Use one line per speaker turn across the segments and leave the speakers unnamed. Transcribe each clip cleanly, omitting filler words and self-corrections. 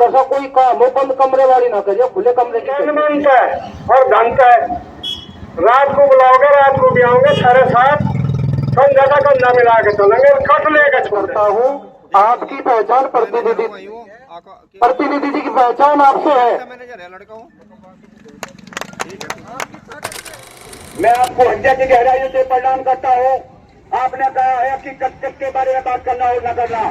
छोटा सा कोई काम हो बंद कमरे वाली ना करिए, खुले कमरे की
मनता है और धनता है। रात को बुलाओगे, रात को भी आओगे, सारे साथ कंधा का कंधा मिला के चलेंगे, कट लेकर
छोड़ता हूँ। आपकी पहचान प्रतिनिधि जी की पहचान आपसे है।
मैं आपको हृदय की गहराइयों से प्रणाम करता हूँ। आपने कहा है कि कट के बारे में बात करना और न करना।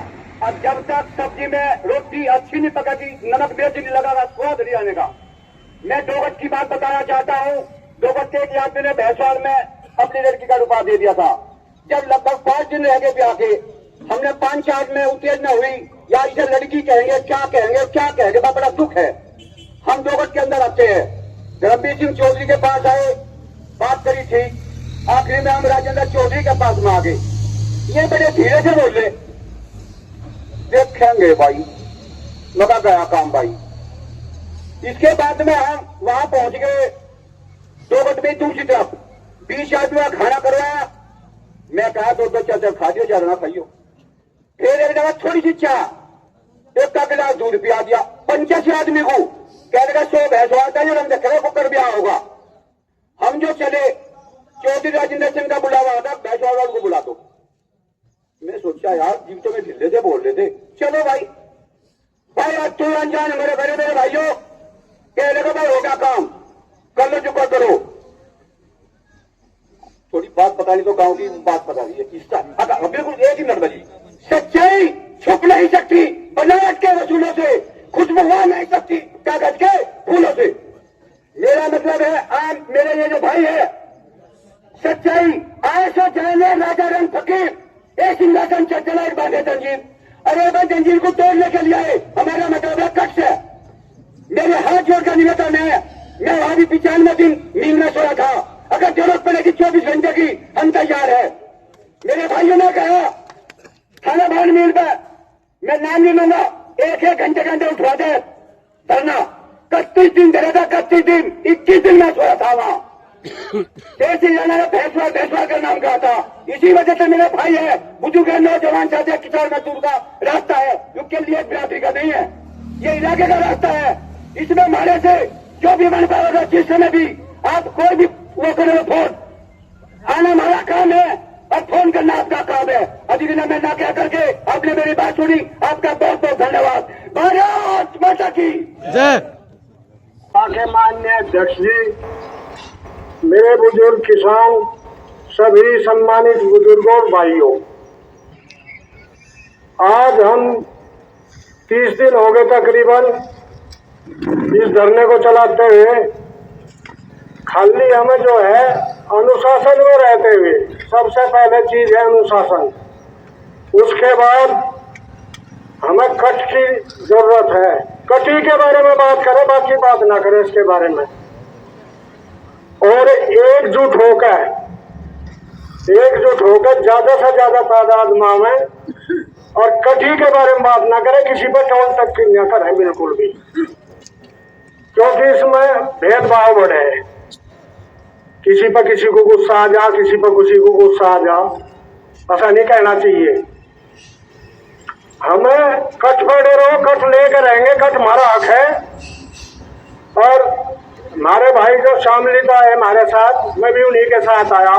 अब जब तक सब्जी में रोटी अच्छी नहीं पकेगी, नमक बेच नहीं लगागा, स्वाद नहीं आने का। मैं 2 गज की बात बताना चाहता हूँ। 2 गज के एक आदमी ने भैंसवाल में अपनी लड़की का रुपया दे दिया था। जब लगभग 5 दिन रह गए ब्याह के, हमने 5-4 में उत्तेजना हुई, या इसे लड़की कहेंगे क्या कहेंगे, बड़ा दुख है। हम 2 गज के अंदर आते हैं, धर्मवीर सिंह चौधरी के पास आए, बात करी थी। आखिरी में हम राजेंद्र चौधरी के पास में आ गए। ये बड़े धीरे से बोले, देखेंगे भाई, लगा गया काम भाई। इसके बाद में हम वहां पहुंच गए। 2 गज में दूसरी तरफ 20 आदमी का खाना करवाया। मैं कहा 2-2 चाचा खा दियो, ज्यादा ना खाइयो। फिर एक जगह थोड़ी सी चाह, 1 का गिलास दूध पिया दिया 85 आदमी को। कहने का 100 भैंसवाल का जो देखेगा वो कर ब्याह होगा। हम जो चले, चौधरी राजेंद्र सिंह का बुलावा होता, भैंसवाल को बुला दो। मैं सोचा यार जीव तो में ढिले थे, बोल रहे थे, चलो भाई आज तू अनजान मेरे भाइयों, कहने का भाई होगा काम, कर लो, चुका करो। थोड़ी बात पता नहीं तो गांव की बात पता नहीं है किसका। बिल्कुल एक ही मिनट बजी। सच्चाई छुप नहीं सकती बनावट के वसूलों से, खुशबू नहीं सकती कागज के फूलों से। मेरा मतलब है, आज मेरे ये जो भाई है, सच्चाई आए सो जाने राजा रंग फकीर, एक सिंहासन चला एक बांधे जंजीर। अरे भाई जंजीर को तोड़ने के लिए आए, हमारा मतलब है कक्ष है। मेरे हाथ जोड़कर निवेदन है, मैं वहां भी 95 दिन नींद में सोया था। अगर जरूरत पड़ेगी 24 घंटे की, हम तैयार है। मेरे भाइयों ने कहा थाना भवन मिल पर, मैं नाम नहीं लूंगा, 1-1 घंटे उठवा दे धरना। 31 दिन दे रहा था, 31 दिन, 21 दिन में सोया था वहां। भैंसवाल का नाम कहा था। इसी वजह से मेरे भाई है, बुजुर्ग नौजवान चाहते हैं, किसान मजदूर का रास्ता है, उसके लिए बिरादरी का नहीं है, ये इलाके का रास्ता है। इसमें हमारे से जो भी बन पाएगा, जिस समय भी आप कोई भी वो करो, फोन आना हमारा काम है और फोन करना आपका काम है। अधिविना में ना क्या करके आपने मेरी बात सुनी, आपका बहुत बहुत धन्यवाद। भारत माता की
जय। माननीय अध्यक्ष जी, मेरे बुजुर्ग किसान, सभी सम्मानित बुजुर्गों और भाइयों, आज हम 30 दिन हो गए तकरीबन इस धरने को चलाते हुए। खाली हमें जो है अनुशासन में रहते हुए, सबसे पहले चीज है अनुशासन। उसके बाद हमें कट की जरूरत है। कटी के बारे में बात करें, बाकी बात ना करें इसके बारे में। और एकजुट होकर ज्यादा से ज्यादा तादाद में, और कटी के बारे में बात ना करें, किसी पर टोल तक की न करें बिल्कुल भी, क्योंकि इसमें भेदभाव बढ़े है। किसी पर किसी को गुस्सा आ जा, किसी पर किसी को गुस्सा आ जा, ऐसा नहीं कहना चाहिए। हमें कट पड़े रहो, कट लेकर रहेंगे, कट हमारा हक है। और हमारे भाई जो शामिल है हमारे साथ, मैं भी उन्हीं के साथ आया।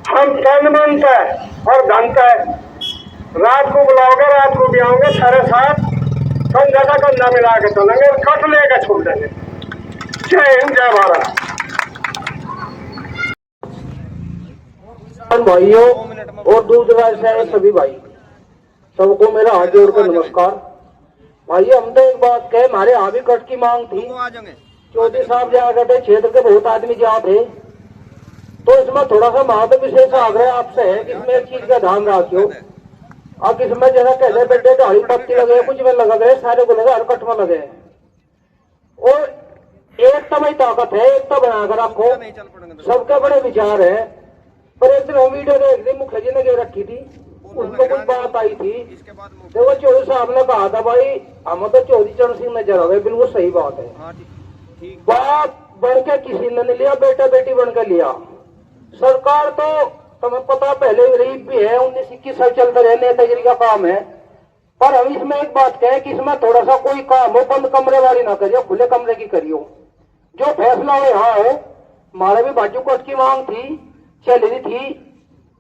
हम तन मन और धन है। रात को बुलाओगे, रात को भी आओगे, सारे साथ कंधा का कंधा मिला के चलेंगे, कट लेकर छोड़ देंगे। जय हिंद, जय भारत।
भाइयों और दूर दराज से आए सभी भाई, सबको मेरा हाथ जोड़कर नमस्कार। भाई हम तो एक बात कहे, हमारे यहाँ भी कट की मांग थी। चौधरी साहब जहाँ गए, क्षेत्र के बहुत आदमी जहाँ थे, तो इसमें थोड़ा सा महत्व विशेष आग्रह आपसे है कि इसमें एक चीज का ध्यान रखियो। अब इसमें जैसा कहते बेटे तो हरी पत्ती लगे, कुछ में लगा गए, सारे को लगे, हर कट में लगे। और एकता में ताकत है, एकता बनाकर रखो, सबके बड़े विचार है। पर एक दिन वीडियो देख ली, मुखर्जी ने जो रखी थी, उसमें कुछ बात आई थी। देखो चौधरी साहब ने कहा था भाई हम तो चौधरी चरण सिंह नजर आ गए, बिल्कुल सही बात है। बाप बन के किसी ने नहीं लिया, बेटा बेटी बन के लिया। सरकार तो तुम्हें पता पहले गरीब भी है, 19-21 साल चलता रहे, नेतागिरी का काम है। पर हम इसमें एक बात कहे कि इसमें थोड़ा सा कोई काम हो बंद कमरे वाली ना करियो, खुले कमरे की करियो। जो फैसला हो यहाँ हो, हमारे भी बाजू कोट की मांग थी, चल रही थी,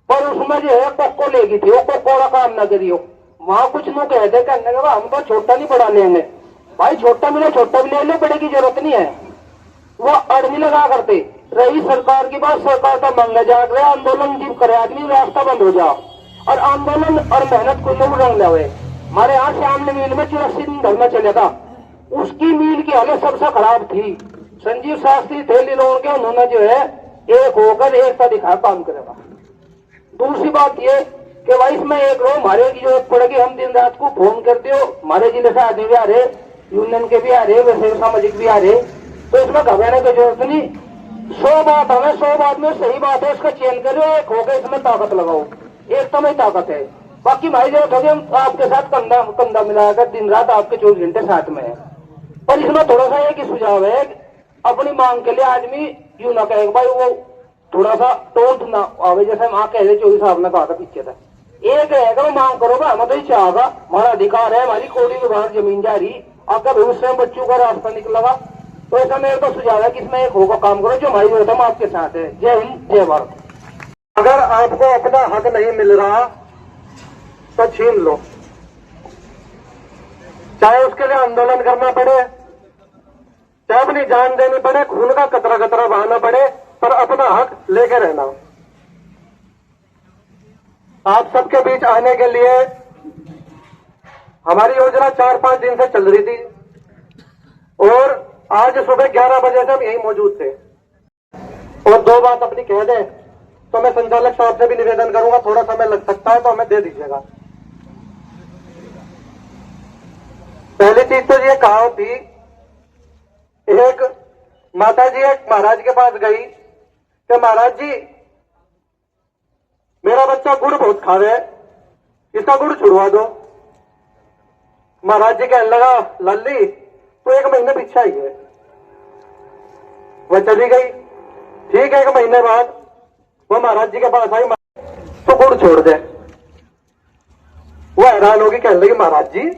पर उसमें जो है कोको लेगी थी, वो कोकोड़ा काम ना करियो। वहां कुछ लोग कहते करने के बाद हम तो छोटा नहीं बढ़ा लेंगे। भाई छोटा मिले छोटा भी ले लो, बड़े की जरूरत नहीं है। वो अड़ नहीं लगा करते। रही सरकार की बात, सरकार का मंगे जाग रहे आंदोलन जीव करे आदमी, रास्ता बंद हो जाओ और आंदोलन और मेहनत को लोग रंग लावे। हमारे यहाँ सामने मील में 84 दिन धरना चला था, उसकी मील की हालत सबसे खराब थी। संजीव शास्त्री थे लिरोड़ के, उन्होंने जो है एक होकर एकता दिखा काम करेगा। दूसरी बात ये कि भाई इसमें एक रो हमारे की जरूरत पड़ेगी, हम दिन रात को फोन करते हो, हमारे जिले से आदमी भी आ रहे, यूनियन के भी आ रहे, वैसे सामाजिक भी आ रहे, तो इसमें घबराने की जरूरत नहीं। 100 बात हमें 100 बात में सही बात है, इसका चयन करो, एक होकर इसमें ताकत लगाओ, एकता में ताकत है। बाकी भाई जरूरत होगी हम आपके साथ कंधा कंधा मिलाकर दिन रात आपके 24 घंटे साथ में है। पर इसमें थोड़ा सा एक ही सुझाव है, अपनी मांग के लिए आदमी यूं ना कहे भाई वो थोड़ा सा टोंट ना आवे, जैसे हम कह रहे 24 साहब ने कहा था पीछे था, एक रहेगा मांग करोगा, हमें तो इच्छा होगा, हमारा अधिकार है, हमारी कोड़ी के बाहर जमीन जा रही, अगर भविष्य में बच्चों का रास्ता निकलेगा तो ऐसा मेरे को सुझाव है कि इसमें एक होगा काम करो, जो हमारी जरूरत है हम आपके साथ है। जय हिंद जय भारत।
अगर आपको अपना हक नहीं मिल रहा तो छीन लो, चाहे उसके लिए आंदोलन करना पड़े, चाहे अपनी जान देनी पड़े, खून का कतरा कतरा बहाना पड़े, पर अपना हक लेके रहना। आप सबके बीच आने के लिए हमारी योजना 4-5 दिन से चल रही थी और आज सुबह 11 बजे से हम यही मौजूद थे। और 2 बात अपनी कह दें तो मैं संचालक साहब से भी निवेदन करूंगा, थोड़ा समय लग सकता है तो हमें दे दीजिएगा। पहली चीज तो ये कहा थी, एक माता जी एक महाराज के पास गई कि महाराज जी मेरा बच्चा गुड़ बहुत खावे, इसका गुड़ छुड़वा दो। महाराज जी कहने लगा लल्ली तो 1 महीने पीछे आई है। वह चली गई, ठीक है 1 महीने बाद वो महाराज जी के पास आई, तो गुड़ छोड़ दे। वो हैरान होगी, कहने लगी महाराज जी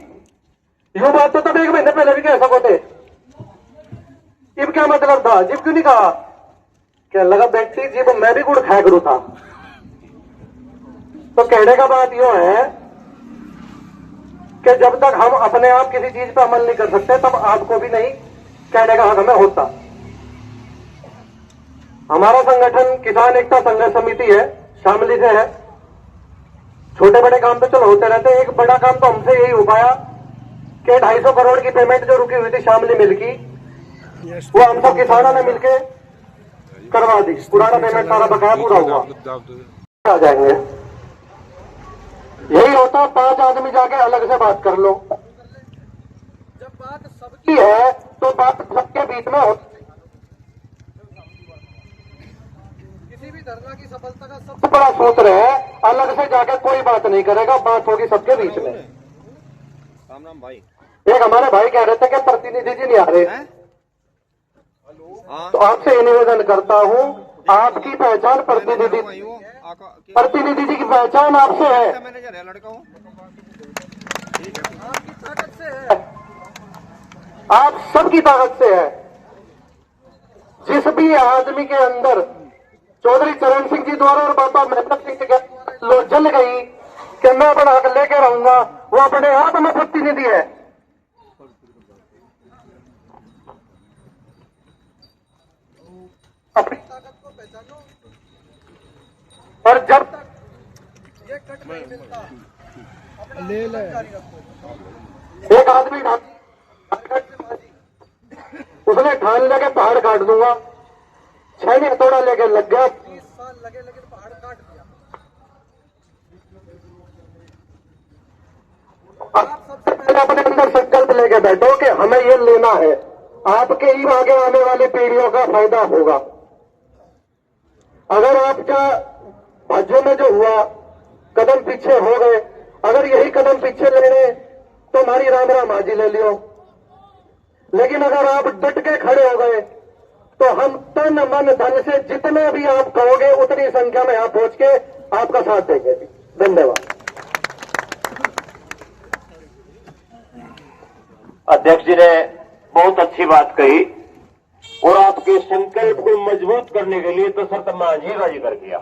ये बात तो तब 1 महीने पहले भी कह सको थे, इब क्या मतलब था, जिब क्यों नहीं कहा। कहने लगा बेटी जी मैं भी गुड़ खाया करूं था। तो कहने का बात यह है कि जब तक हम अपने आप किसी चीज पर अमल नहीं कर सकते तब आपको भी नहीं कहने का हक हमें होता। हमारा संगठन किसान एकता संघर्ष समिति है, शामली से है। छोटे बड़े काम तो चलो होते रहते, एक बड़ा काम तो हमसे यही हो पाया कि 250 करोड़ की पेमेंट जो रुकी हुई थी शामली मिल की, वो हम सब किसानों ने मिलकर करवा दी। पुराना पेमेंट सारा बकाया पूरा हुआ, आ जाएंगे। यही होता, 5 आदमी जाके अलग से बात कर लो। जब बात सबकी है तो बात सबके बीच में होती। किसी भी धरना की सफलता का सबसे बड़ा सूत्र है, अलग से जाके कोई बात नहीं करेगा, बात होगी सबके बीच में।
राम राम भाई।
एक हमारे भाई कह रहे थे कि प्रतिनिधि जी नहीं आ रहे, तो आपसे ये निवेदन करता हूँ, आपकी पहचान प्रतिनिधि जी की पहचान आपसे है,
मैनेजर है लड़का हूँ,
आपकी ताकत से है, आप सबकी ताकत से है। जिस भी आदमी के अंदर चौधरी चरण सिंह जी द्वारा और बाबा महेंद्र सिंह जी द्वारा जल गई कि मैं अपना हक लेकर रहूंगा, वो अपने आप में प्रतिनिधि है। अपनी ताकत को पहचानो, और जब तक ये कट नहीं मिलता ले ले। एक आदमी उसने ठान लेके पहाड़ काट दूंगा, 6 हथौड़ा लेके लग गया, 30 साल लगे लेकिन पहाड़ काट दिया। आप सबसे पहले अपने अंदर संकल्प लेके बैठो कि हमें ये लेना है, आपके ही आगे आने वाली पीढ़ियों का फायदा होगा। अगर आपका भाजपा में जो हुआ कदम पीछे हो गए, अगर यही कदम पीछे लेने तो हमारी राम राम हाजी ले लियो, लेकिन अगर आप डट के खड़े हो गए तो हम तन मन धन से जितने भी आप कहोगे उतनी संख्या में यहाँ पहुंच के आपका साथ देंगे। धन्यवाद।
अध्यक्ष जी ने बहुत अच्छी बात कही और आपके संकल्प को मजबूत करने के लिए तो सर मांझी का जिक्र किया।